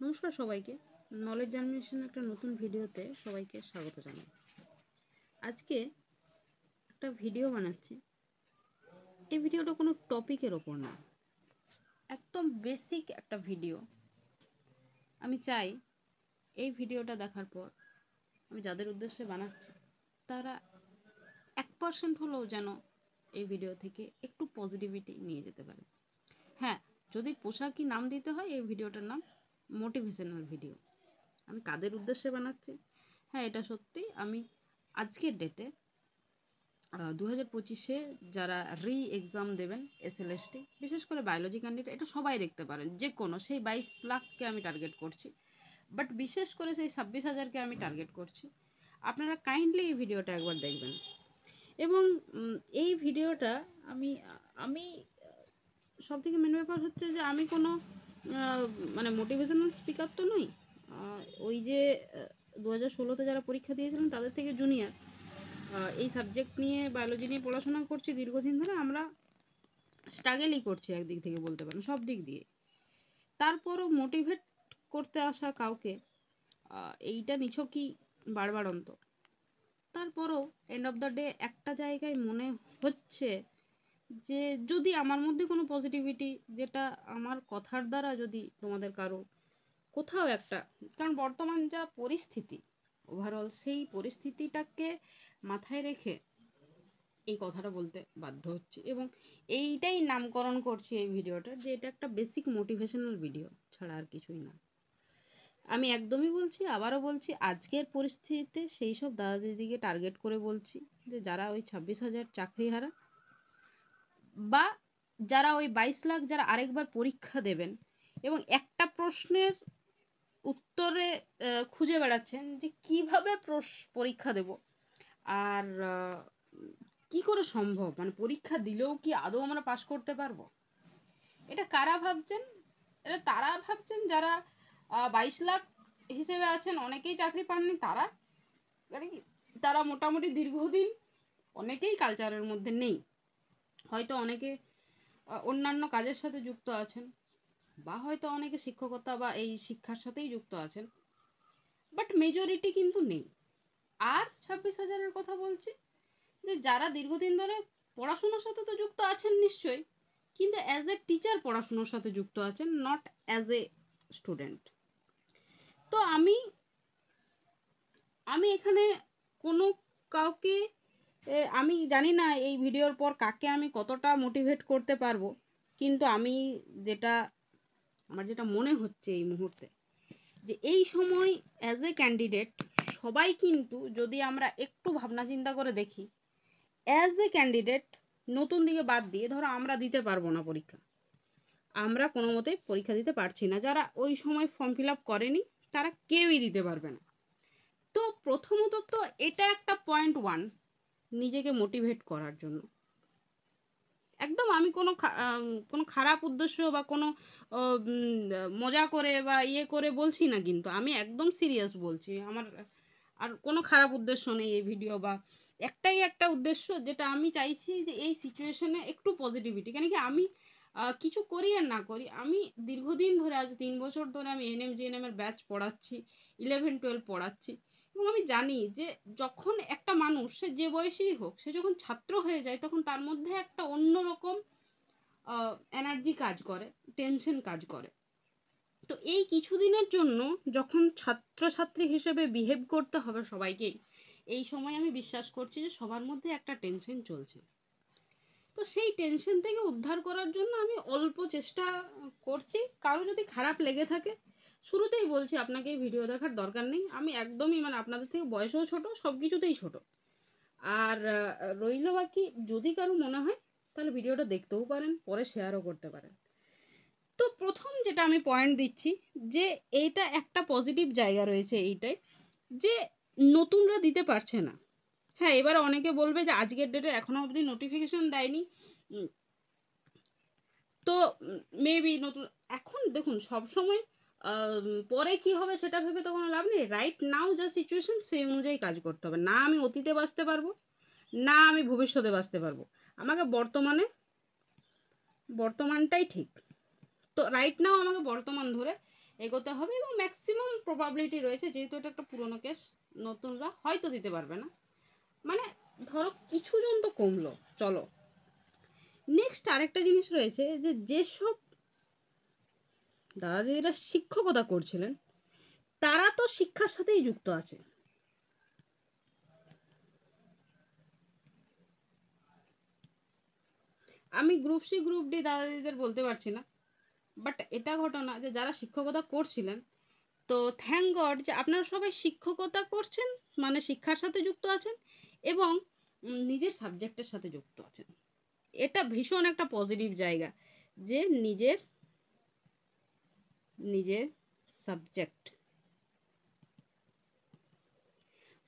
নমস্কার সবাইকে। Knowledge germination একটা নতুন ভিডিওতে সবাইকে স্বাগত জানাই। আজকে একটা ভিডিও বানাচ্ছি। এই ভিডিওটা কোনো টপিকের ওপর না, একদম বেসিক একটা ভিডিও। আমি চাই এই ভিডিওটা দেখার পর আমি যাদের উদ্দেশ্যে বানাচ্ছি তারা 1% হলেও যেন এই ভিডিও থেকে একটু পজিটিভিটি নিয়ে যেতে পারে। হ্যাঁ, যদি পোশাকি নাম দিতে হয়, এই ভিডিওটার নাম মোটিভেশনাল ভিডিও। আমি কাদের উদ্দেশ্যে বানাচ্ছি? হ্যাঁ, এটা সত্যি। আমি আজকের ডেটে 2025-এ যারা এক্সাম দেবেন SLST, বিশেষ করে বায়োলজি ক্যান্ডিডেট, এটা সবাই দেখতে পারেন, যে কোনো সেই 22 লাখকে আমি টার্গেট করছি, বাট বিশেষ করে সেই 26,000-কে আমি টার্গেট করছি। আপনারা কাইন্ডলি এই ভিডিওটা একবার দেখবেন। এবং এই ভিডিওটা আমি আমি সব থেকে মেন ব্যাপার হচ্ছে যে আমি কোনো মানে মোটিভেশনাল স্পিকার তো নই। ওই যে 2016-তে যারা পরীক্ষা দিয়েছিলেন তাদের থেকে জুনিয়র। এই সাবজেক্ট নিয়ে, বায়োলজি নিয়ে পড়াশোনা করছি দীর্ঘদিন ধরে। আমরা স্ট্রাগলই করছি একদিক থেকে বলতে পারেন, সব দিক দিয়ে। তারপরও মোটিভেট করতে আসা কাউকে এইটা নিছকই বাড়বাড়ন্ত। তারপরও এন্ড অফ দ্য ডে একটা জায়গায় মনে হচ্ছে যে যদি আমার মধ্যে কোনো পজিটিভিটি, যেটা আমার কথার দ্বারা যদি তোমাদের কারো কোথাও একটা, কারণ বর্তমান যা পরিস্থিতি ওভারঅল, সেই পরিস্থিতিটাকে মাথায় রেখে এই কথাটা বলতে বাধ্য হচ্ছি। এবং এইটাই নামকরণ করছি এই ভিডিওটা, যে এটা একটা বেসিক মোটিভেশনাল ভিডিও ছাড়া আর কিছুই না। আমি একদমই বলছি, আবারও বলছি, আজকের পরিস্থিতিতে সেই সব দাদা দিদিকে টার্গেট করে বলছি যে যারা ওই 26,000 চাকরিহারা, বা যারা ওই 22 লাখ যারা আরেকবার পরীক্ষা দেবেন এবং একটা প্রশ্নের উত্তরে খুঁজে বেড়াচ্ছেন যে কিভাবে পরীক্ষা দেব, আর কি করে সম্ভব, মানে পরীক্ষা দিলেও কি আদৌ আমরা পাশ করতে পারবো। এটা কারা ভাবছেন? এটা তারা ভাবছেন যারা 22 লাখ হিসেবে আছেন, অনেকেই চাকরি পাননি। তারা মানে কি, তারা মোটামুটি দীর্ঘদিন, অনেকেই কালচারের মধ্যে নেই, হয়তো অনেকে অন্যান্য কাজের সাথে যুক্ত আছেন, বা হয়তো অনেকে শিক্ষকতা বা এই শিক্ষার সাথেই যুক্ত আছেন, বাট মেজরিটি কিন্তু নেই। আর 26,000-এর কথা বলছি যে যারা দীর্ঘদিন ধরে পড়াশোনার সাথে তো যুক্ত আছেন নিশ্চয়ই, কিন্তু অ্যাজ এ টিচার পড়াশোনার সাথে যুক্ত আছেন, নট অ্যাজ এ স্টুডেন্ট। তো আমি এখানে কোনো কাউকে, আমি জানি না এই ভিডিওর পর কাকে আমি কতটা মোটিভেট করতে পারবো, কিন্তু আমি আমার যেটা মনে হচ্ছে এই মুহূর্তে, যে এই সময় অ্যাজ এ ক্যান্ডিডেট সবাই কিন্তু, যদি আমরা একটু ভাবনা চিন্তা করে দেখি, অ্যাজ এ ক্যান্ডিডেট নতুন দিকে বাদ দিয়ে, ধরো আমরা দিতে পারবো না পরীক্ষা, আমরা কোনো মতেই পরীক্ষা দিতে পারছি না, যারা ওই সময় ফর্ম ফিল আপ করেনি তারা কেউই দিতে পারবে না। তো প্রথমত তো এটা একটা পয়েন্ট 1 নিজেকে মোটিভেট করার জন্য। একদম আমি কোনো খারাপ উদ্দেশ্য বা কোনো মজা করে বা ইয়ে করে বলছি না, কিন্তু আমি একদম সিরিয়াস বলছি। আমার আর কোনো খারাপ উদ্দেশ্য নেই এই ভিডিও, বা একটাই একটা উদ্দেশ্য, যেটা আমি চাইছি যে এই সিচুয়েশনে একটু পজিটিভিটি। কেন কি, আমি কিছু করি আর না করি, আমি দীর্ঘদিন ধরে, আজ 3 বছর ধরে আমি NM GNM এর ব্যাচ পড়াচ্ছি, 11-12 পড়াচ্ছি। এবং আমি জানি যে যখন একটা মানুষ, সে যে বয়সেই হোক, সে যখন ছাত্র হয়ে যায়, তখন তার মধ্যে একটা অন্যরকম এনার্জি কাজ করে, টেনশন কাজ করে। তো এই কিছুদিনের জন্য যখন ছাত্রছাত্রী হিসেবে বিহেভ করতে হবে সবাইকেই, এই সময় আমি বিশ্বাস করছি যে সবার মধ্যে একটা টেনশন চলছে। তো সেই টেনশন থেকে উদ্ধার করার জন্য আমি অল্প চেষ্টা করছি। কারো যদি খারাপ লেগে থাকে, শুরুতেই বলছি, আপনাকে এই ভিডিও দেখার দরকার নেই। আমি একদমই, মানে আপনাদের থেকে বয়সেও ছোট, সব কিছুতেই ছোট। আর রইল বাকি, যদি কারো মনে হয় তাহলে ভিডিওটা দেখতেও পারেন, পরে শেয়ারও করতে পারেন। তো প্রথম যেটা আমি পয়েন্ট দিচ্ছি, যে এইটা একটা পজিটিভ জায়গা রয়েছে এইটাই, যে নতুনরা দিতে পারছে না। হ্যাঁ, এবার অনেকে বলবে যে আজকের ডেটে এখনো অবধি নোটিফিকেশন দেয়নি, তো মেবি নতুন। এখন দেখুন, সবসময় পরে কি হবে সেটা ভেবে তো কোনো লাভ নেই। রাইট নাও যা সিচুয়েশন, সেই অনুযায়ী কাজ করতে হবে। না আমি অতীতে বাঁচতে পারবো, না আমি ভবিষ্যতে বাঁচতে পারবো। আমাকে বর্তমানটাই ঠিক। তো রাইট নাও আমাকে বর্তমান ধরে এগোতে হবে, এবং ম্যাক্সিমাম প্রবাবিলিটি রয়েছে, যেহেতু এটা একটা পুরনো কেস, নতুনরা হয়তো দিতে পারবে না, মানে ধরো কিছু জন তো কমলো। চলো নেক্সট আরেকটা জিনিস রয়েছে, যে যেসব দাদা দিদিরা শিক্ষকতা করছিলেন তারা তো শিক্ষার সাথেই যুক্ত আছে। আমি গ্রুপ সি গ্রুপ ডি দাদা দিদিদের বলতে পারছি না, বাট এটা ঘটনা যে যারা শিক্ষকতা করছিলেন, তো থ্যাংক গড যে আপনারা সবাই শিক্ষকতা করছেন, মানে শিক্ষার সাথে যুক্ত আছেন এবং নিজের সাবজেক্টের সাথে যুক্ত আছেন। এটা ভীষণ একটা পজিটিভ জায়গা, যে নিজের নিজের সাবজেক্ট।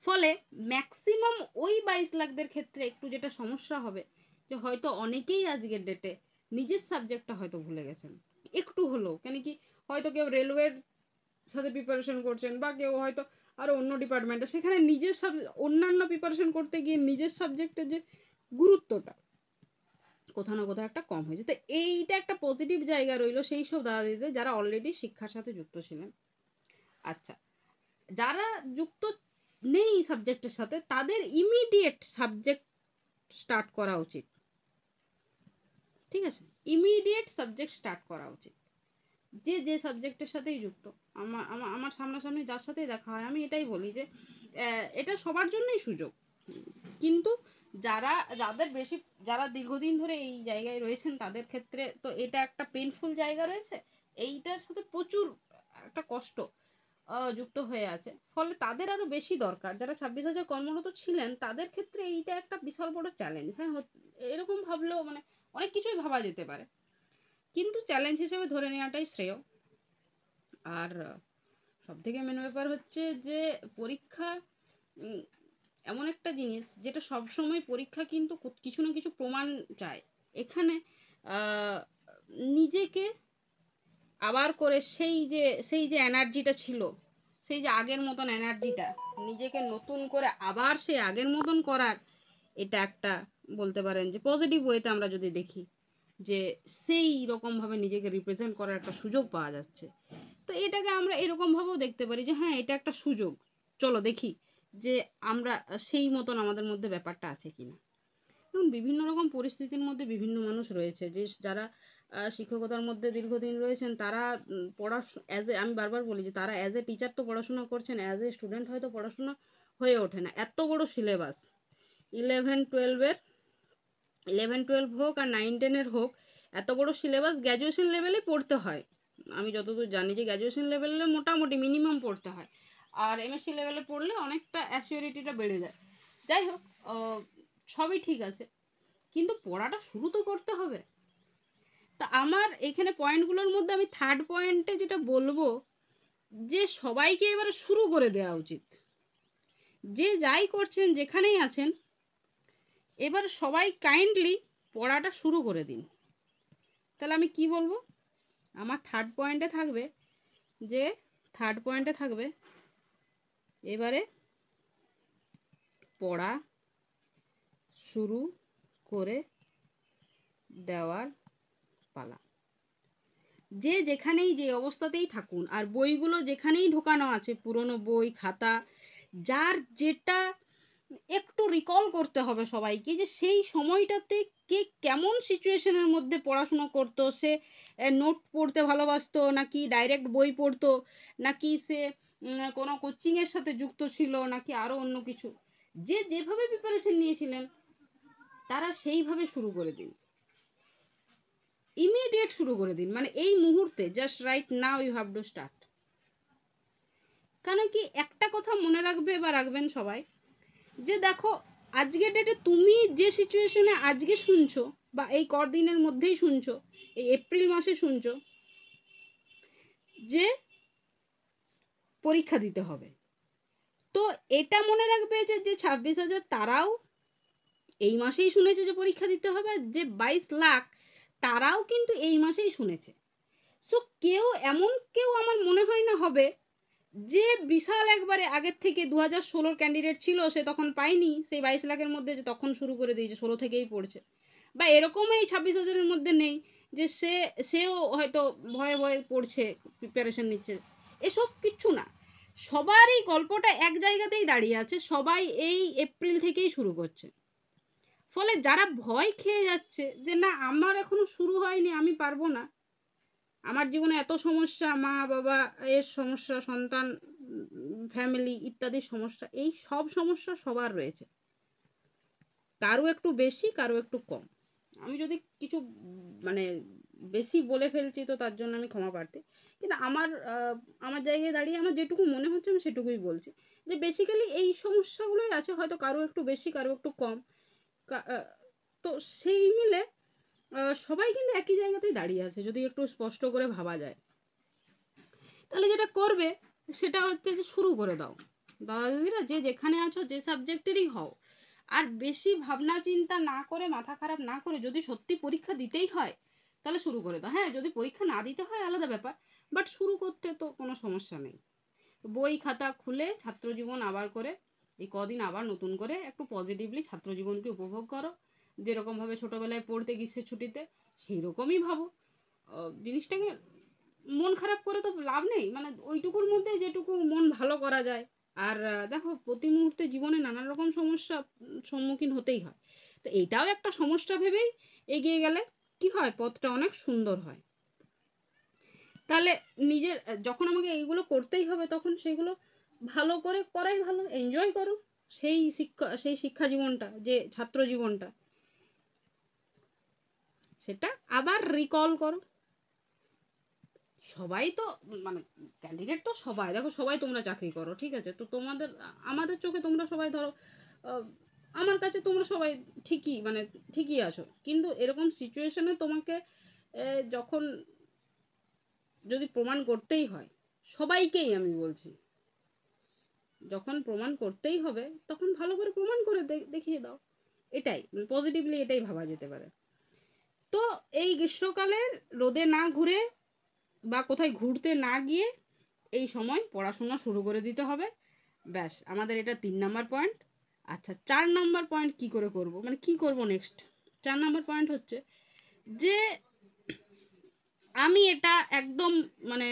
ফলে ম্যাক্সিমাম ওই 22 লাখদের ক্ষেত্রে একটু যেটা সমস্যা হবে, যে হয়তো অনেকেই আজকের ডেটে নিজের সাবজেক্টটা হয়তো ভুলে গেছেন একটু হলেও, কেন কি হয়তো কেউ রেলওয়ের সাথে প্রিপারেশন করছেন, বা কেউ হয়তো আরো অন্য ডিপার্টমেন্টে, সেখানে নিজের অন্যান্য প্রিপারেশন করতে গিয়ে নিজের সাবজেক্টের যে গুরুত্বটা কোথাও না কোথাও একটা কম হয়েছে। তো এইটা একটা পজিটিভ জায়গা রইলো সেই সব দাদা দিদিদের যারা অলরেডি শিক্ষার সাথে যুক্ত ছিলেন। আচ্ছা, যারা যুক্ত নেই সাবজেক্টের সাথে, তাদের ইমিডিয়েট সাবজেক্ট স্টার্ট করা উচিত। ঠিক আছে, ইমিডিয়েট সাবজেক্ট স্টার্ট করা উচিত, যে যে সাবজেক্টের সাথেই যুক্ত। আমার সামনাসামনি যার সাথেই দেখা হয় আমি এটাই বলি যে এটা সবার জন্যই সুযোগ, কিন্তু যাদের বেশি, যারা দীর্ঘদিন ধরে এই জায়গায় রয়েছেন তাদের ক্ষেত্রে তো এটা একটা পেইনফুল জায়গা রয়েছে, এইটার সাথে প্রচুর একটা কষ্ট যুক্ত হয়ে আছে। ফলে তাদের আরো বেশি দরকার, যারা 26,000 কর্মরত ছিলেন তাদের ক্ষেত্রে এইটা একটা বিশাল বড় চ্যালেঞ্জ। হ্যাঁ, এরকম ভাবলেও মানে অনেক কিছুই ভাবা যেতে পারে, কিন্তু চ্যালেঞ্জ হিসেবে ধরে নেওয়াটাই শ্রেয়। আর সব থেকে মেন ব্যাপার হচ্ছে যে পরীক্ষা এমন একটা জিনিস যেটা সবসময়, পরীক্ষা কিন্তু কিছু না কিছু প্রমাণ চায়। এখানে নিজেকে আবার করে সেই যে এনার্জিটা ছিল, সেই যে আগের মতন এনার্জিটা, নিজেকে নতুন করে আবার সেই আগের মতন করার, এটা একটা বলতে পারেন যে পজিটিভ ওয়েতে আমরা যদি দেখি, যে সেই রকম ভাবে নিজেকে রিপ্রেজেন্ট করার একটা সুযোগ পাওয়া যাচ্ছে। তো এটাকে আমরা এরকম ভাবেও দেখতে পারি যে হ্যাঁ, এটা একটা সুযোগ, চলো দেখি যে আমরা সেই মতন আমাদের মধ্যে ব্যাপারটা আছে কিনা। এবং বিভিন্ন রকম পরিস্থিতির মধ্যে বিভিন্ন মানুষ রয়েছে, যে যারা শিক্ষকতার মধ্যে দীর্ঘদিন রয়েছেন, তারা আমি বারবার বলি যে তারা অ্যাজ এ টিচার তো পড়াশোনা করছেন, অ্যাজ এ স্টুডেন্ট হয়তো পড়াশোনা হয়ে ওঠে না। এত বড় সিলেবাস, 11-12 হোক আর 9-10 হোক, এত বড় সিলেবাস গ্র্যাজুয়েশন লেভেলে পড়তে হয়। আমি যতদূর জানি যে গ্র্যাজুয়েশন লেভেলে মোটামুটি মিনিমাম পড়তে হয়, আর এমএসসি লেভেলে পড়লে অনেকটা অ্যাসিওরিটিটা বেড়ে যায়। যাই হোক, সবই ঠিক আছে, কিন্তু পড়াটা শুরু তো করতে হবে। তা আমার এখানে পয়েন্টগুলোর মধ্যে আমি থার্ড পয়েন্টে যেটা বলবো, যে সবাইকে এবারে শুরু করে দেওয়া উচিত। যে যাই করছেন, যেখানেই আছেন, এবার সবাই কাইন্ডলি পড়াটা শুরু করে দিন। তাহলে আমি কি বলবো, আমার থার্ড পয়েন্টে থাকবে এবারে পড়া শুরু করে দেওয়ার পালা। যে যেখানেই, যে অবস্থাতেই থাকুন, আর বইগুলো যেখানেই ঢোকানো আছে, পুরনো বই খাতা, যার যেটা একটু রিকল করতে হবে সবাইকে, যে সেই সময়টাতে কে কেমন সিচুয়েশনের মধ্যে পড়াশুনো করতো, সে নোট পড়তে ভালোবাসতো, নাকি ডাইরেক্ট বই পড়তো, নাকি সে কোনো কোচিংয়ের সাথে যুক্ত ছিল, নাকি আরো অন্য কিছু। যে যেভাবে প্রিপারেশন নিয়েছিলেন তারা সেইভাবে শুরু করে দিন, ইমিডিয়েট শুরু করে দিন, মানে এই মুহূর্তে, just right now you have to start. কারণ কি, একটা কথা মনে রাখবে বা রাখবেন সবাই, যে দেখো আজকের ডেটে তুমি যে সিচুয়েশনে আজকে শুনছো, বা এই কদিনের মধ্যেই শুনছো, এই এপ্রিল মাসে শুনছো যে পরীক্ষা দিতে হবে, তো এটা মনে রাখবে যে 26,000 তারাও এই মাসেই শুনেছে যে পরীক্ষা দিতে হবে, যে 22 লাখ তারাও কিন্তু এই মাসেই শুনেছে। সো কেউ আমার মনে হয় না হবে যে বিশাল একবারে আগের থেকে 2016 ক্যান্ডিডেট ছিল, সে তখন পায়নি সেই 22 লাখের মধ্যে, যে তখন শুরু করে দিয়েছে, 16 থেকেই পড়ছে, বা এরকম এই 26,000-এর মধ্যে নেই যে সেও হয়তো ভয়ে ভয়ে পড়ছে, প্রিপারেশন নিচ্ছে, এসব কিচ্ছু না। সবারই গল্পটা এক জায়গাতেই দাঁড়িয়ে আছে, সবাই এই এপ্রিল থেকেই শুরু করছে। ফলে যারা ভয় খেয়ে যাচ্ছে যে না আমার এখনো শুরু হয়নি, আমি পারবো না, আমার জীবনে এত সমস্যা, মা বাবা এর সমস্যা, সন্তান, ফ্যামিলি ইত্যাদি সমস্যা, এই সব সমস্যা সবার রয়েছে, কারো একটু বেশি কারো একটু কম। আমি যদি কিছু মানে বেশি বলে ফেলছি তো তার জন্য আমি ক্ষমা প্রার্থী, কিন্তু আমার জায়গায় দাঁড়িয়ে আমার যেটুকু মনে হচ্ছে আমি সেটুকুই বলছি, যে বেসিক্যালি এই সমস্যাগুলোই আছে, হয়তো কারো একটু বেশি কারো একটু কম। তো সেই মিলে সবাই কিন্তু একই জায়গাতেই দাঁড়িয়ে আছে, যদি একটু স্পষ্ট করে ভাবা যায়। তাহলে যেটা করবে সেটা হচ্ছে যে শুরু করে দাও দাদা দিদিরা, যে যেখানে আছো যে সাবজেক্টেরই হও, আর বেশি ভাবনা চিন্তা না করে, মাথা খারাপ না করে, যদি সত্যি পরীক্ষা দিতেই হয় তাহলে শুরু করে দাও। হ্যাঁ, যদি পরীক্ষা না দিতে হয় আলাদা ব্যাপার, বাট শুরু করতে তো কোনো সমস্যা নেই। বই খাতা খুলে ছাত্র জীবন আবার করে এই কদিন আবার নতুন করে একটু পজিটিভলি ছাত্র জীবনকে উপভোগ করো, যেরকম ভাবে ছোটবেলায় পড়তে গ্রীষ্মের ছুটিতে সেই রকমই ভাবো। জিনিসটাকে মন খারাপ করে তো লাভ নেই, মানে ওইটুকুর মধ্যে যেটুকু মন ভালো করা যায়। আর দেখো প্রতি মুহূর্তে জীবনে নানান রকম সমস্যা সম্মুখীন হতেই হয়, তো এইটাও একটা সমস্যা ভেবেই এগিয়ে গেলে কি হয়, পথটা অনেক সুন্দর হয়। তাহলে নিজের যখন আমাকে এইগুলো করতেই হবে তখন সেগুলো ভালো করে করাই ভালো, এনজয় করো সেই শিক্ষা জীবনটা, যে ছাত্র জীবনটা, সেটা আবার রিকল করো। সবাই তো মানে ক্যান্ডিডেট তো সবাই, দেখো সবাই তোমরা চাকরি করো, ঠিক আছে, তো আমাদের চোখে তোমরা সবাই ধরো, আমার কাছে তোমরা সবাই ঠিকই, মানে ঠিকই আছো, কিন্তু এরকম সিচুয়েশনে তোমাকে যখন যদি প্রমাণ করতেই হয়, সবাইকেই আমি বলছি, যখন প্রমাণ করতেই হবে তখন ভালো করে প্রমাণ করে দেখিয়ে দাও। এটাই পজিটিভলি এটাই ভাবা যেতে পারে। তো এই গ্রীষ্মকালের রোদে না ঘুরে বা কোথায় ঘুরতে না গিয়ে এই সময় পড়াশোনা শুরু করে দিতে হবে। ব্যাস, আমাদের এটা 3 নাম্বার পয়েন্ট। আচ্ছা, 4 নাম্বার পয়েন্ট কি করে করব, মানে কি করব নেক্সট। 4 নাম্বার পয়েন্ট হচ্ছে যে আমি এটা একদম মানে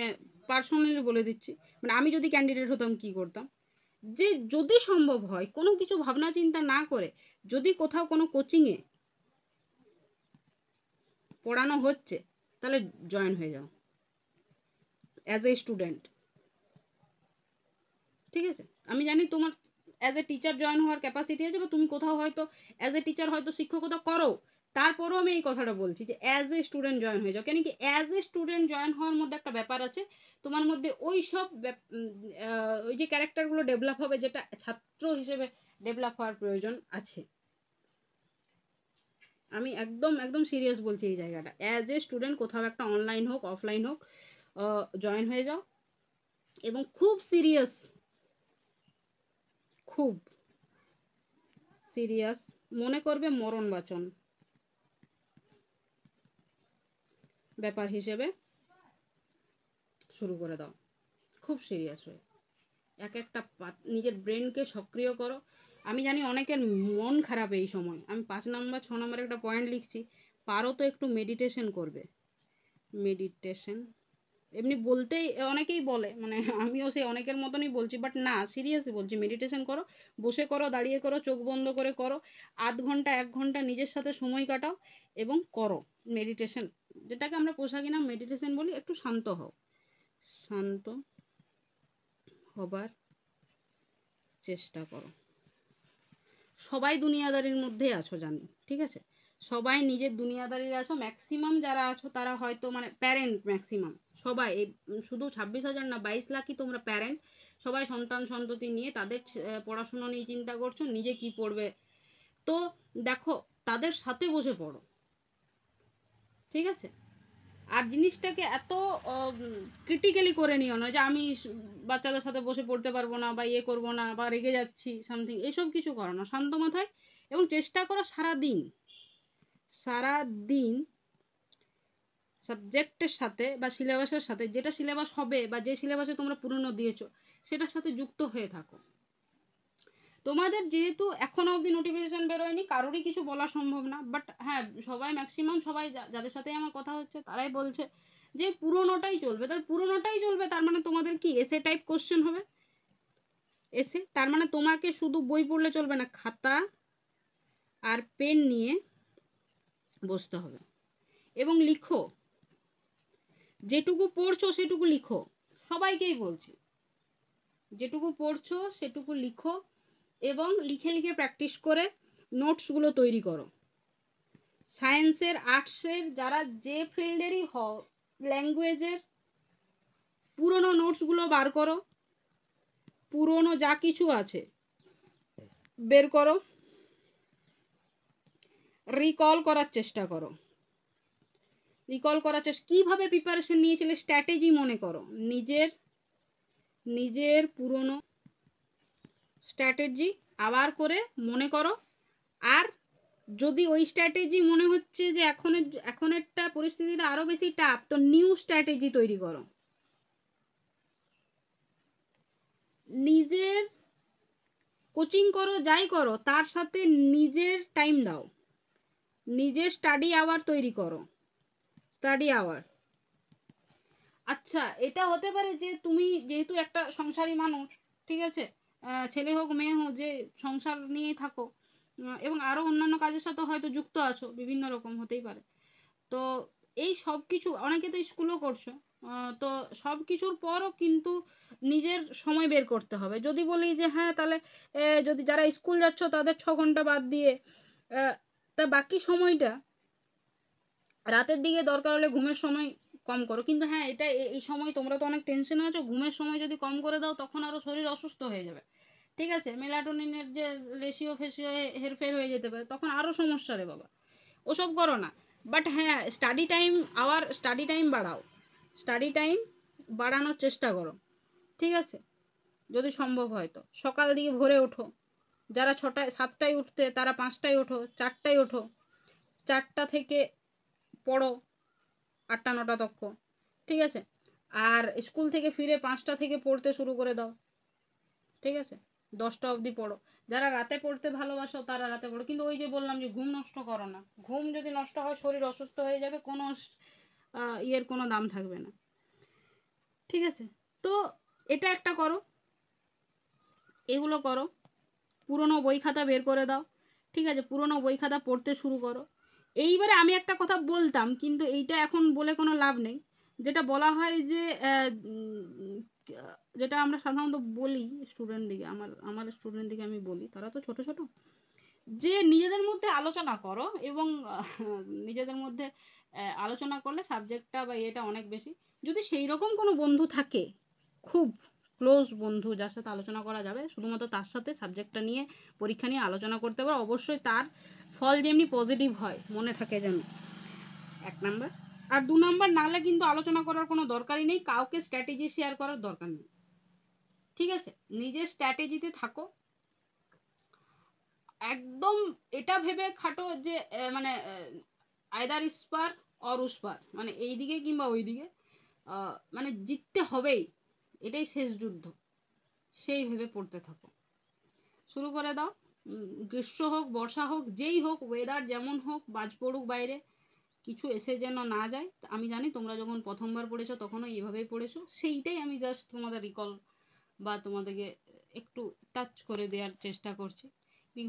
পার্সোনালি বলে দিচ্ছি, মানে আমি যদি ক্যান্ডিডেট হতাম কি করতাম, যে যদি সম্ভব হয় কোনো কিছু ভাবনা চিন্তা না করে, যদি কোথাও কোনো কোচিংয়ে পড়ানো হচ্ছে তাহলে জয়েন হয়ে যাও অ্যাজ এ স্টুডেন্ট। ঠিক আছে, আমি জানি তোমার অ্যাজ এ টিচার জয়েন হওয়ার ক্যাপাসিটি আছে, বা তুমি কোথাও হয়তো অ্যাজ এ টিচার হয়তো শিক্ষকতা করো, তারপরেও আমি এই কথাটা বলছি যে অ্যাজ এ স্টুডেন্ট জয়েন হয়ে যাও। কেন কি অ্যাজ এ স্টুডেন্ট জয়েন হওয়ার মধ্যে একটা ব্যাপার আছে, তোমার মধ্যে ওই সব ওই যে ক্যারেক্টারগুলো ডেভেলপ হবে যেটা ছাত্র হিসেবে ডেভেলপ হওয়ার প্রয়োজন আছে। আমি একদম একদম সিরিয়াস বলছি এই জায়গাটা, অ্যাজ এ স্টুডেন্ট কোথাও একটা অনলাইন হোক অফলাইন হোক জয়েন হয়ে যাও, এবং খুব সিরিয়াস, খুব সিরিয়াস মনে করবে, মরণ বাচন ব্যাপার হিসেবে শুরু করে দাও, খুব সিরিয়াস হয়ে এক একটা নিজের ব্রেনকে সক্রিয় করো। আমি জানি অনেকের মন খারাপ এই সময়, আমি 5 নাম্বার 6 নাম্বার একটা পয়েন্ট লিখছি, পারো তো একটু মেডিটেশন করবে। মেডিটেশন এমনি বলতেই অনেকেই বলে, মানে আমিও সেই অনেকের মতনই বলছি, বাট না সিরিয়াসলি বলছি, মেডিটেশন করো, বসে করো, দাঁড়িয়ে করো, চোখ বন্ধ করে করো, আধ ঘন্টা 1 ঘন্টা নিজের সাথে সময় কাটাও এবং করো মেডিটেশন, যেটাকে আমরা পোশাকি নাম মেডিটেশন বলি। একটু শান্ত হও, শান্ত হবার চেষ্টা করো। সবাই দুনিয়াদারির মধ্যেই আছো জানি, ঠিক আছে, সবাই নিজের দুনিয়াদারির আছো, ম্যাক্সিমাম যারা আছো তারা হয়তো মানে প্যারেন্ট, ম্যাক্সিমাম সবাই এই শুধু 26,000 না 22 লাখই তোমরা প্যারেন্ট, সবাই সন্তান সন্ততি নিয়ে তাদের পড়াশোনা নিয়ে চিন্তা করছো, নিজে কি পড়বে। তো দেখো, তাদের সাথে বসে পড়ো, ঠিক আছে, আর জিনিসটাকে এত ক্রিটিক্যালি করে নিও না যে আমি বাচ্চাদের সাথে বসে পড়তে পারবো না, বা ইয়ে করবো না, বা রেগে যাচ্ছি সামথিং, এসব কিছু করো না, শান্ত মাথায়, এবং চেষ্টা করো সারা দিন সাবজেক্টের সাথে বা সিলেবাসের সাথে, যেটা সিলেবাস হবে বা যে সিলেবাসে তোমরা পুরনো দিয়েছো সেটার সাথে যুক্ত হয়ে থাকো। তোমাদের যেহেতু এখনো অবধি নোটিফিকেশন বেরোয়নি, কারোরই কিছু বলা সম্ভব না, বাট হ্যাঁ সবাই ম্যাক্সিমাম সবাই যাদের সাথে আমার কথা হচ্ছে তারাই বলছে যে পুরোনোটাই চলবে। তার পুরোনোটাই চলবে তার মানে তোমাদের কি এসে টাইপ কোশ্চেন হবে? এসে তার মানে তোমাকে শুধু বই পড়লে চলবে না, খাতা আর পেন নিয়ে বসতে হবে এবং লিখো, যেটুকু পড়ছো সেটুকু লিখো। সবাইকেই বলছি, যেটুকু পড়ছো সেটুকু লিখো এবং লিখে লিখে প্র্যাকটিস করে নোটসগুলো তৈরি করো। সায়েন্সের, আর্টসের, যারা যে ফিল্ডেরই হও, ল্যাঙ্গুয়েজের পুরনো নোটসগুলো বার করো, পুরনো যা কিছু আছে বের করো, রিকল করার চেষ্টা করো। কিভাবে প্রিপারেশন নিয়েছিলে স্ট্র্যাটেজি মনে করো, নিজের পুরনো স্ট্র্যাটেজি আবার করে মনে করো। আর যদি ওই স্ট্র্যাটেজি মনে হচ্ছে যে এখনেরটা পরিস্থিতিটা আরো বেশি টাফ, তো নিউ স্ট্র্যাটেজি তৈরি করো। নিজের কোচিং করো, যাই করো, তার সাথে নিজের টাইম দাও, নিজের স্টাডি আওয়ার তৈরি করো, স্টাডি আওয়ার। আচ্ছা, এটা হতে পারে যে তুমি যেহেতু একটা সংসারী মানুষ, ঠিক আছে, ছেলে হোক মেয়ে হোক, যে সংসার নিয়েই থাকো এবং আরো অন্যান্য কাজের সাথে হয়তো যুক্ত আছো, বিভিন্ন রকম হতেই পারে। তো এই সব কিছু, অনেকে তো স্কুলও করছো, তো সব কিছুর পরও কিন্তু নিজের সময় বের করতে হবে। যদি বলি যে হ্যাঁ তাহলে যদি যারা স্কুল যাচ্ছ তাদের 6 ঘন্টা বাদ দিয়ে তা বাকি সময়টা রাতের দিকে দরকার হলে ঘুমের সময় কম করো। কিন্তু হ্যাঁ এটা এই সময় তোমরা তো অনেক টেনশনে আছো, ঘুমের সময় যদি কম করে দাও তখন আরো শরীর অসুস্থ হয়ে যাবে, ঠিক আছে, মেলাটোনিনের যে রেশিও ফেশিও হেরফের হয়ে যেতে পারে, তখন আরো সমস্যা রে বাবা, ওসব করো না। বাট হ্যাঁ স্টাডি টাইম বাড়াও, স্টাডি টাইম বাড়ানোর চেষ্টা করো, ঠিক আছে, যদি সম্ভব হয় তো সকাল দিকে ভোরে ওঠো। যারা 6টায় 7টায় উঠতে তারা 5টায় ওঠো, 4টায় ওঠো, 4টা থেকে পড়ো 8টা 9টা তক্ক, ঠিক আছে। আর স্কুল থেকে ফিরে 5টা থেকে পড়তে শুরু করে দাও, ঠিক আছে, 10টা অবধি পড়ো। যারা রাতে পড়তে ভালোবাসো তারা রাতে পড়ো, কিন্তু ওই যে বললাম যে ঘুম নষ্ট করো না, ঘুম যদি নষ্ট হয় শরীর অসুস্থ হয়ে যাবে, কোনো ইয়ের কোনো দাম থাকবে না, ঠিক আছে। তো এটা একটা করো, এগুলো করো। পুরনো বই খাতা বের করে দাও, ঠিক আছে, পুরনো বই খাতা পড়তে শুরু করো। এইবারে আমি একটা কথা বলতাম, কিন্তু এইটা এখন বলে কোনো লাভ নেই। যেটা বলা হয় যে যেটা আমরা সাধারণত বলি স্টুডেন্ট দিকে, আমার স্টুডেন্ট দিকে আমি বলি, তারা তো ছোট ছোট, যে নিজেদের মধ্যে আলোচনা করো এবং নিজেদের মধ্যে আলোচনা করলে সাবজেক্টটা বা এটা অনেক বেশি। যদি সেই রকম কোনো বন্ধু থাকে, খুব ক্লোজ বন্ধু যার সাথে আলোচনা করা যাবে, শুধুমাত্র তার সাথে সাবজেক্টটা নিয়ে পরীক্ষা নিয়ে আলোচনা করতে পারো, অবশ্যই তার ফল যেমনি পজিটিভ হয় মনে থাকে যেন, 1 নাম্বার। আর 2 নাম্বার, নাহলে কিন্তু আলোচনা করার কোনো দরকারই নেই, কাউকে স্ট্র্যাটেজি শেয়ার করার দরকার নেই, ঠিক আছে, নিজের স্ট্র্যাটেজিতে থাকো। একদম এটা ভেবে খাটো যে মানে আইদার ইস্পার অর উস্পার, মানে এইদিকে কিংবা ওইদিকে, মানে জিততে হবেই, এটাই শেষ যুদ্ধ, সেই ভেবে পড়তে থাকো, শুরু করে দাও। গ্রীষ্ম হোক বর্ষা হোক যেই হোক, ওয়েদার যেমন হোক, বাজ পড়ুক বাইরে, কিছু এসে যেন না যায়। আমি জানি তোমরা যখন প্রথমবার পড়েছো তখনও এইভাবেই পড়েছো, সেইটাই আমি জাস্ট তোমাদের রিকল বা তোমাদেরকে একটু টাচ করে দেওয়ার চেষ্টা করছি।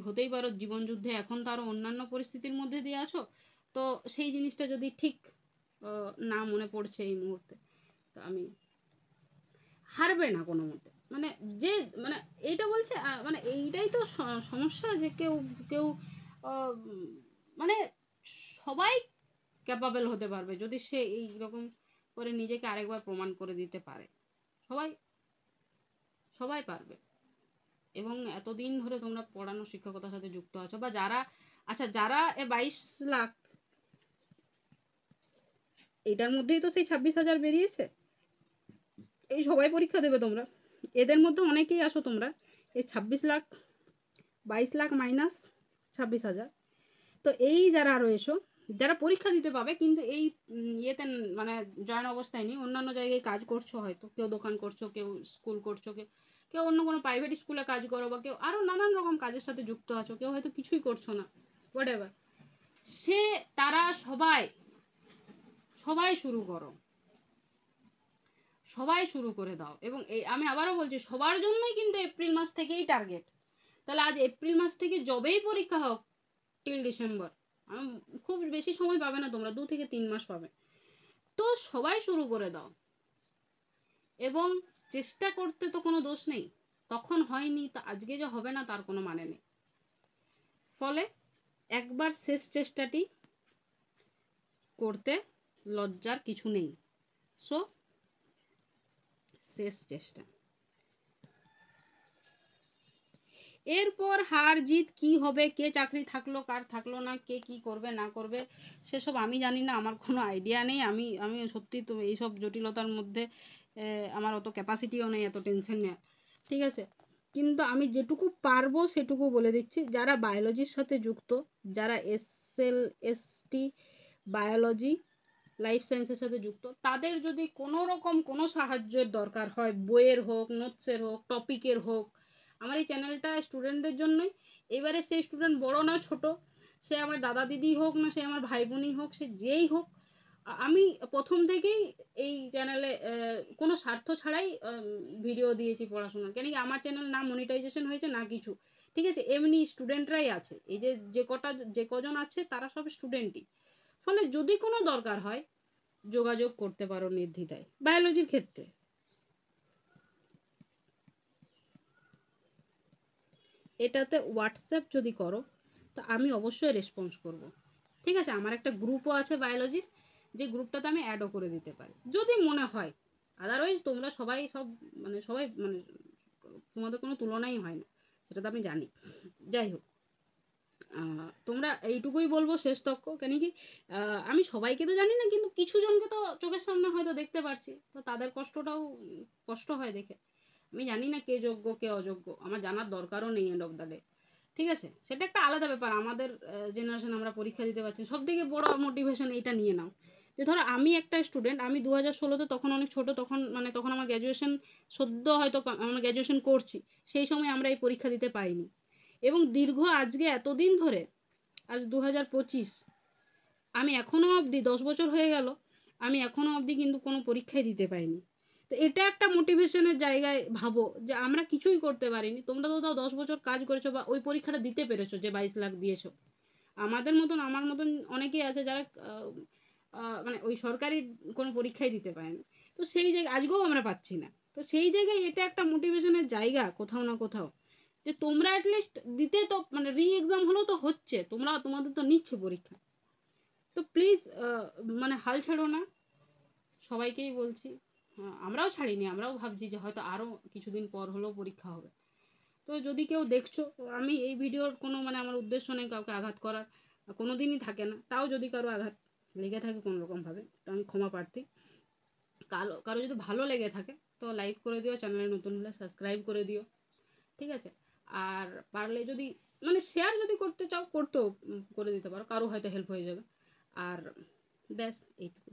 হতেই পারো জীবন যুদ্ধে এখন তো আরো অন্যান্য পরিস্থিতির মধ্যে দিয়ে আছো, তো সেই জিনিসটা যদি ঠিক না মনে পড়ছে এই মুহূর্তে, তো আমি হারবে না কোনো মতে, মানে যে মানে এইটা বলছে মানে এইটাই তো সমস্যা, যে কেউ কেউ মানে সবাই ক্যাপাবেল হতে পারবে যদি সে এইরকম করে নিজেকে আরেকবার প্রমাণ করে দিতে পারে, সবাই সবাই পারবে। এবং এতদিন ধরে তোমরা পড়ানো শিক্ষকতার সাথে যুক্ত আছো, বা যারা, আচ্ছা যারা 22 লাখ, এটার মধ্যেই তো সেই 26,000 বেরিয়েছে, এই সবাই পরীক্ষা দেবে তোমরা, এদের মধ্যে অনেকেই আসো তোমরা এই 26 লাখ, 22 লাখ মাইনাস 26,000, তো এই যারা রয়েছো, যারা পরীক্ষা দিতে পাবে কিন্তু এই ইয়েতে মানে জয়েন অবস্থায় নেই, অন্যান্য জায়গায় কাজ করছো, হয়তো কেউ দোকান করছো, কেউ স্কুল করছো, কেউ অন্য কোনো প্রাইভেট স্কুলে কাজ করো, বা কেউ আরও নানান রকম কাজের সাথে যুক্ত আছো, কেউ হয়তো কিছুই করছো না, হোয়াটএভার, তারা সবাই শুরু করো, সবাই শুরু করে দাও। এবং এই আমি আবারও বলছি, সবার জন্যই কিন্তু এপ্রিল মাস থেকেই টার্গেট। তাহলে আজ এপ্রিল মাস থেকে যবেই পরীক্ষা হোক টিল ডিসেম্বর, খুব বেশি সময় পাবে না তোমরা, 2 থেকে 3 মাস পাবে, তো সবাই শুরু করে দাও। এবং চেষ্টা করতে তো কোনো দোষ নেই, তখন হয়নি তা আজকে যে হবে না তার কোনো মানে নেই। ফলে একবার শেষ চেষ্টাটি করতে লজ্জার কিছু নেই। সো শেষ চেষ্টা, এরপর হার জিত কি হবে, কে চাকরি থাকলো কার থাকলো না, কে কি করবে না করবে সেসব আমি জানি না, আমার কোনো আইডিয়া নেই। আমি আমি সত্যি তো এইসব জটিলতার মধ্যে আমার অত ক্যাপাসিটিও নেই এত টেনশন নেওয়া, ঠিক আছে। কিন্তু আমি যেটুকু পারবো সেটুকু বলে দিচ্ছি, যারা বায়োলজির সাথে যুক্ত, যারা এসটি বায়োলজি লাইফ সায়েন্সের সাথে যুক্ত, তাদের যদি কোনো রকম কোনো সাহায্যের দরকার হয়, বইয়ের হোক, নোটসের হোক, টপিকের হোক, আমার এই চ্যানেলটা স্টুডেন্টদের জন্যই। এবারে সেই স্টুডেন্ট বড় না ছোট, সে আমার দাদা দিদি হোক না সে আমার ভাই বোনই হোক, সে যেই হোক, আমি প্রথম থেকেই এই চ্যানেলে কোনো স্বার্থ ছাড়াই ভিডিও দিয়েছি পড়াশোনার, কেন কি আমার চ্যানেল না মনিটাইজেশন হয়েছে না কিছু, ঠিক আছে। এমনি স্টুডেন্টরাই আছে, এই যে কজন আছে তারা সব স্টুডেন্টই। ফলে যদি কোনো দরকার হয় যোগাযোগ করতে পারো নির্দ্বিধায় বায়োলজির ক্ষেত্রে। এটাতে হোয়াটসঅ্যাপ যদি করো তো আমি অবশ্যই রেসপন্স করব, ঠিক আছে। আমার একটা গ্রুপও আছে বায়োলজির, যে গ্রুপটাতে আমি অ্যাডও করে দিতে পারি যদি মনে হয়। আদারওয়াইজ তোমরা সবাই সবাই তোমাদের কোনো তুলনাই হয় না, সেটা তো আমি জানি। যাই হোক, তোমরা এইটুকুই বলবো শেষ তক্ক, কেন কি আমি সবাইকে তো জানি না, কিন্তু কিছু জনকে তো চোখের সামনে হয়তো দেখতে পারছি, তো তাদের কষ্টটাও কষ্ট হয় দেখে। আমি জানি না কে যোগ্য কে অযোগ্য, আমার জানার দরকারও নেই এন্ড অফ দ্য ডে, ঠিক আছে। সেটা একটা আলাদা ব্যাপার, আমাদের জেনারেশন আমরা পরীক্ষা দিতে পারছি, সব থেকে বড় মোটিভেশন এইটা নিয়ে নাও, যে ধরো আমি একটা স্টুডেন্ট, আমি 2016-তে তখন অনেক ছোট, তখন আমার গ্র্যাজুয়েশন সদ্য হয়তো আমরা গ্র্যাজুয়েশন করছি, সেই সময় আমরা এই পরীক্ষা দিতে পাইনি। এবং দীর্ঘ আজকে এতদিন ধরে, আজ 2025, আমি এখনো অবধি 10 বছর হয়ে গেল, আমি এখনো অবধি কিন্তু কোনো পরীক্ষাই দিতে পাইনি। তো এটা একটা মোটিভেশনের জায়গায় ভাবো যে আমরা কিছুই করতে পারিনি, তোমরা তো তাও 10 বছর কাজ করেছো বা ওই পরীক্ষাটা দিতে পেরেছো যে 22 লাখ দিয়েছো। আমাদের মতন, আমার মতন অনেকেই আছে যারা ওই সরকারি কোনো পরীক্ষাই দিতে পারেনি, তো সেই জায়গায় আজকেও আমরা পাচ্ছি না। তো সেই জায়গায় এটা একটা মোটিভেশনের জায়গা কোথাও না কোথাও, যে তোমরা অ্যাটলিস্ট দিতে তো রি এক্সাম হলেও তো হচ্ছে, তোমাদের তো নিচ্ছে পরীক্ষা। তো প্লিজ হাল ছেড়ো না, সবাইকেই বলছি। আমরাও ছাড়িনি, আমরাও ভাবছি যে হয়তো আরও কিছুদিন পর হলেও পরীক্ষা হবে। তো যদি কেউ দেখছো, আমি এই ভিডিওর কোনো আমার উদ্দেশ্য নেই কাউকে আঘাত করার, কোনো দিনই থাকে না, তাও যদি কারো আঘাত লেগে থাকে কোনো রকমভাবে তো আমি ক্ষমা প্রার্থী। কারো যদি ভালো লেগে থাকে তো লাইক করে দিও, চ্যানেলে নতুন হলে সাবস্ক্রাইব করে দিও, ঠিক আছে। আর পারলে যদি শেয়ার যদি করতে চাও করতেও করে দিতে পারো, কারো হয়তো হেল্প হয়ে যাবে। আর ব্যাস এইটুকু।